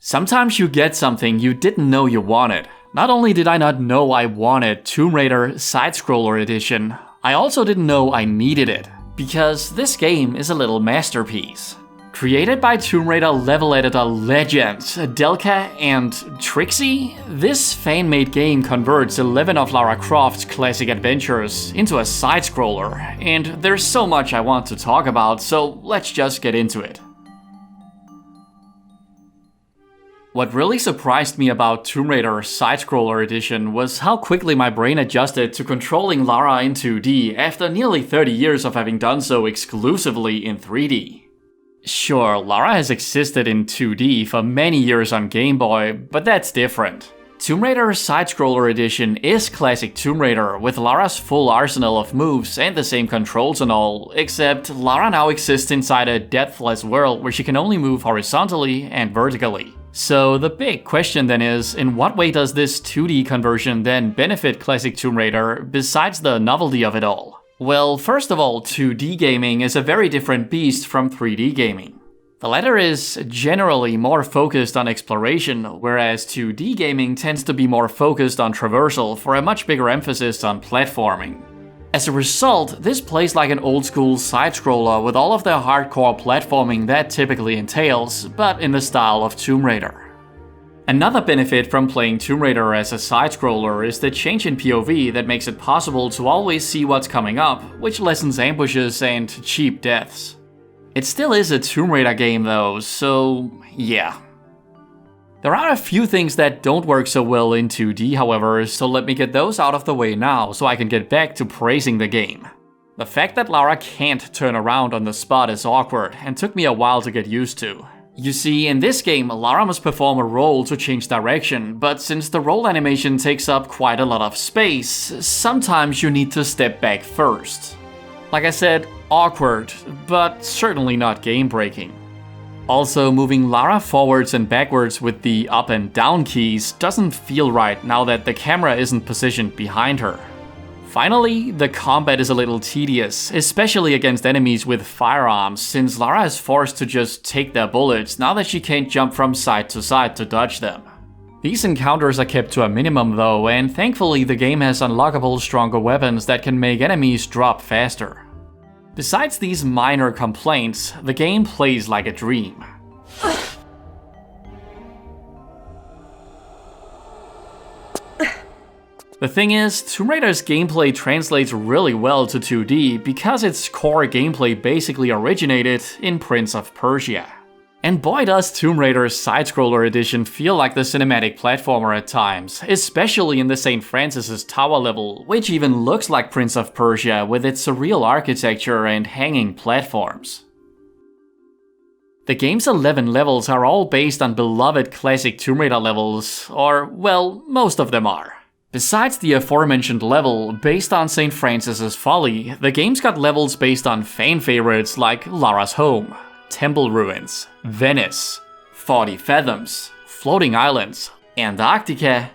Sometimes you get something you didn't know you wanted. Not only did I not know I wanted Tomb Raider Side-Scroller Edition, I also didn't know I needed it, because this game is a little masterpiece. Created by Tomb Raider level editor legends Delca and Trixie, this fan-made game converts 11 of Lara Croft's classic adventures into a side-scroller, and there's so much I want to talk about, so let's just get into it. What really surprised me about Tomb Raider Side-Scroller Edition was how quickly my brain adjusted to controlling Lara in 2D after nearly 30 years of having done so exclusively in 3D. Sure, Lara has existed in 2D for many years on Game Boy, but that's different. Tomb Raider Side-Scroller Edition is classic Tomb Raider with Lara's full arsenal of moves and the same controls and all, except Lara now exists inside a deathless world where she can only move horizontally and vertically. So the big question then is, in what way does this 2D conversion then benefit classic Tomb Raider besides the novelty of it all? Well, first of all, 2D gaming is a very different beast from 3D gaming. The latter is generally more focused on exploration, whereas 2D gaming tends to be more focused on traversal for a much bigger emphasis on platforming. As a result, this plays like an old-school side-scroller with all of the hardcore platforming that typically entails, but in the style of Tomb Raider. Another benefit from playing Tomb Raider as a side-scroller is the change in POV that makes it possible to always see what's coming up, which lessens ambushes and cheap deaths. It still is a Tomb Raider game though, so yeah. There are a few things that don't work so well in 2D, however, so let me get those out of the way now so I can get back to praising the game. The fact that Lara can't turn around on the spot is awkward and took me a while to get used to. You see, in this game, Lara must perform a roll to change direction, but since the roll animation takes up quite a lot of space, sometimes you need to step back first. Like I said, awkward, but certainly not game-breaking. Also, moving Lara forwards and backwards with the up and down keys doesn't feel right now that the camera isn't positioned behind her. Finally, the combat is a little tedious, especially against enemies with firearms, since Lara is forced to just take their bullets now that she can't jump from side to dodge them. These encounters are kept to a minimum though, and thankfully the game has unlockable stronger weapons that can make enemies drop faster. Besides these minor complaints, the game plays like a dream. The thing is, Tomb Raider's gameplay translates really well to 2D because its core gameplay basically originated in Prince of Persia. And boy does Tomb Raider Side-Scroller Edition feel like the cinematic platformer at times, especially in the St. Francis Tower level, which even looks like Prince of Persia with its surreal architecture and hanging platforms. The game's 11 levels are all based on beloved classic Tomb Raider levels, or, well, most of them are. Besides the aforementioned level, based on St. Francis' Folly, the game's got levels based on fan favorites like Lara's Home, Temple Ruins, Venice, 40 Fathoms, Floating Islands, Antarctica,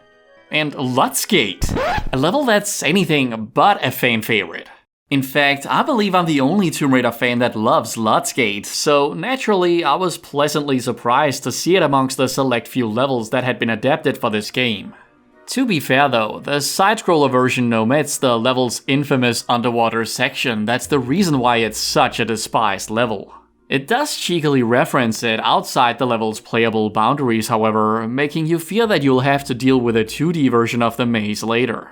and Lutzgate, a level that's anything but a fan favorite. In fact, I believe I'm the only Tomb Raider fan that loves Lutzgate, so naturally I was pleasantly surprised to see it amongst the select few levels that had been adapted for this game. To be fair though, the side-scroller version omits the level's infamous underwater section that's the reason why it's such a despised level. It does cheekily reference it outside the level's playable boundaries, however, making you feel that you'll have to deal with a 2D version of the maze later.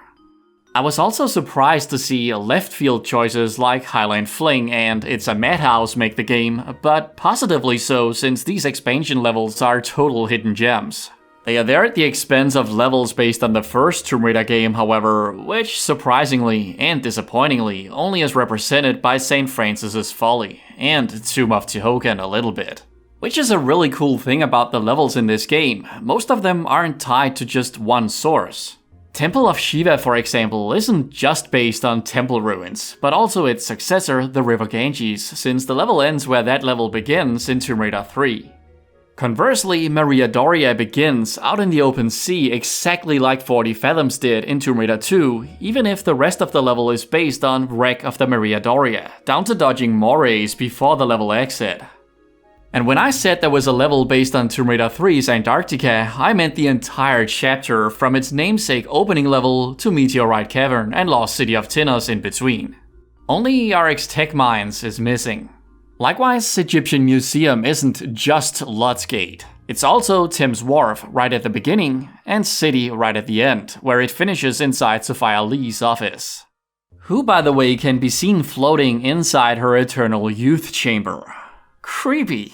I was also surprised to see left field choices like Highland Fling and It's a Madhouse make the game, but positively so since these expansion levels are total hidden gems. They are there at the expense of levels based on the first Tomb Raider game, however, which surprisingly and disappointingly only is represented by St. Francis' Folly, and Tomb of Tehokan a little bit. Which is a really cool thing about the levels in this game, most of them aren't tied to just one source. Temple of Shiva, for example, isn't just based on temple ruins, but also its successor, the River Ganges, since the level ends where that level begins in Tomb Raider 3. Conversely, Maria Doria begins out in the open sea exactly like 40 Fathoms did in Tomb Raider 2, even if the rest of the level is based on Wreck of the Maria Doria, down to dodging morays before the level exit. And when I said there was a level based on Tomb Raider 3's Antarctica, I meant the entire chapter from its namesake opening level to Meteorite Cavern and Lost City of Tinos in between. Only RX Tech Mines is missing. Likewise, Egyptian Museum isn't just Lutz Gate. It's also Thames Wharf right at the beginning and City right at the end, where it finishes inside Sophia Lee's office. Who, by the way, can be seen floating inside her eternal youth chamber. Creepy.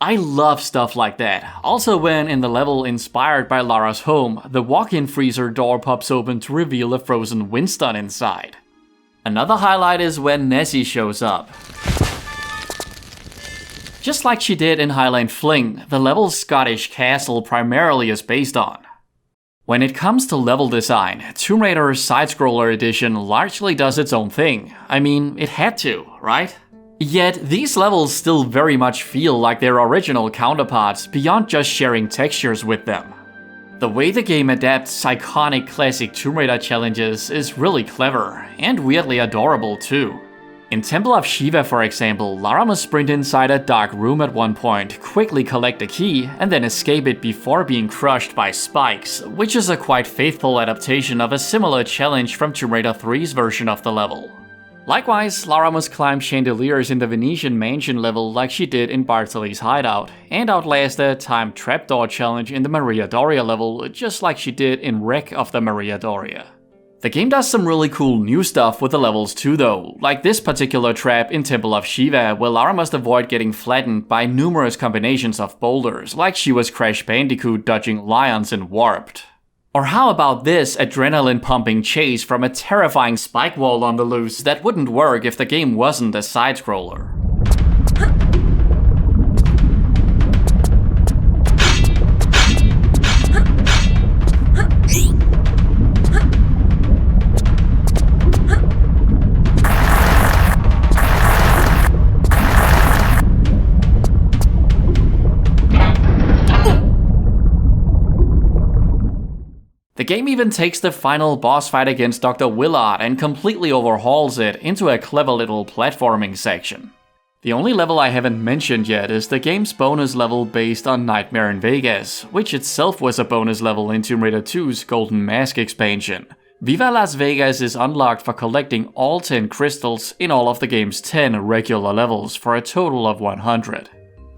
I love stuff like that. Also when, in the level inspired by Lara's home, the walk-in freezer door pops open to reveal a frozen Winston inside. Another highlight is when Nessie shows up. Just like she did in Highland Fling, the level's Scottish castle primarily is based on. When it comes to level design, Tomb Raider Side-Scroller Edition largely does its own thing. I mean, it had to, right? Yet, these levels still very much feel like their original counterparts beyond just sharing textures with them. The way the game adapts iconic classic Tomb Raider challenges is really clever, and weirdly adorable too. In Temple of Shiva, for example, Lara must sprint inside a dark room at one point, quickly collect a key, and then escape it before being crushed by spikes, which is a quite faithful adaptation of a similar challenge from Tomb Raider 3's version of the level. Likewise, Lara must climb chandeliers in the Venetian mansion level like she did in Bartoli's hideout, and outlast a timed trapdoor challenge in the Maria Doria level just like she did in Wreck of the Maria Doria. The game does some really cool new stuff with the levels too though, like this particular trap in Temple of Shiva where Lara must avoid getting flattened by numerous combinations of boulders, like she was Crash Bandicoot dodging lions in Warped. Or how about this adrenaline-pumping chase from a terrifying spike wall on the loose that wouldn't work if the game wasn't a side-scroller? The game even takes the final boss fight against Dr. Willard and completely overhauls it into a clever little platforming section. The only level I haven't mentioned yet is the game's bonus level based on Nightmare in Vegas, which itself was a bonus level in Tomb Raider 2's Golden Mask expansion. Viva Las Vegas is unlocked for collecting all 10 crystals in all of the game's 10 regular levels for a total of 100.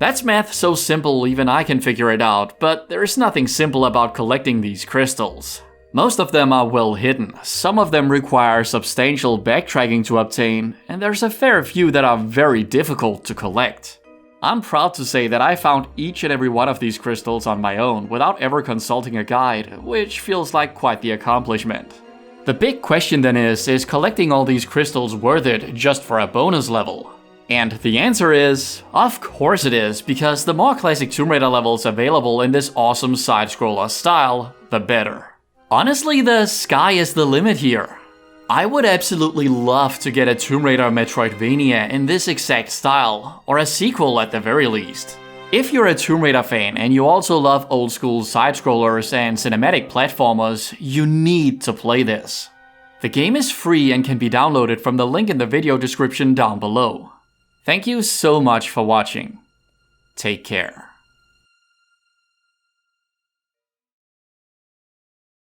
That's math so simple even I can figure it out, but there's nothing simple about collecting these crystals. Most of them are well hidden, some of them require substantial backtracking to obtain, and there's a fair few that are very difficult to collect. I'm proud to say that I found each and every one of these crystals on my own without ever consulting a guide, which feels like quite the accomplishment. The big question then is collecting all these crystals worth it just for a bonus level? And the answer is, of course it is, because the more classic Tomb Raider levels available in this awesome side-scroller style, the better. Honestly, the sky is the limit here. I would absolutely love to get a Tomb Raider Metroidvania in this exact style, or a sequel at the very least. If you're a Tomb Raider fan and you also love old school side-scrollers and cinematic platformers, you need to play this. The game is free and can be downloaded from the link in the video description down below. Thank you so much for watching. Take care.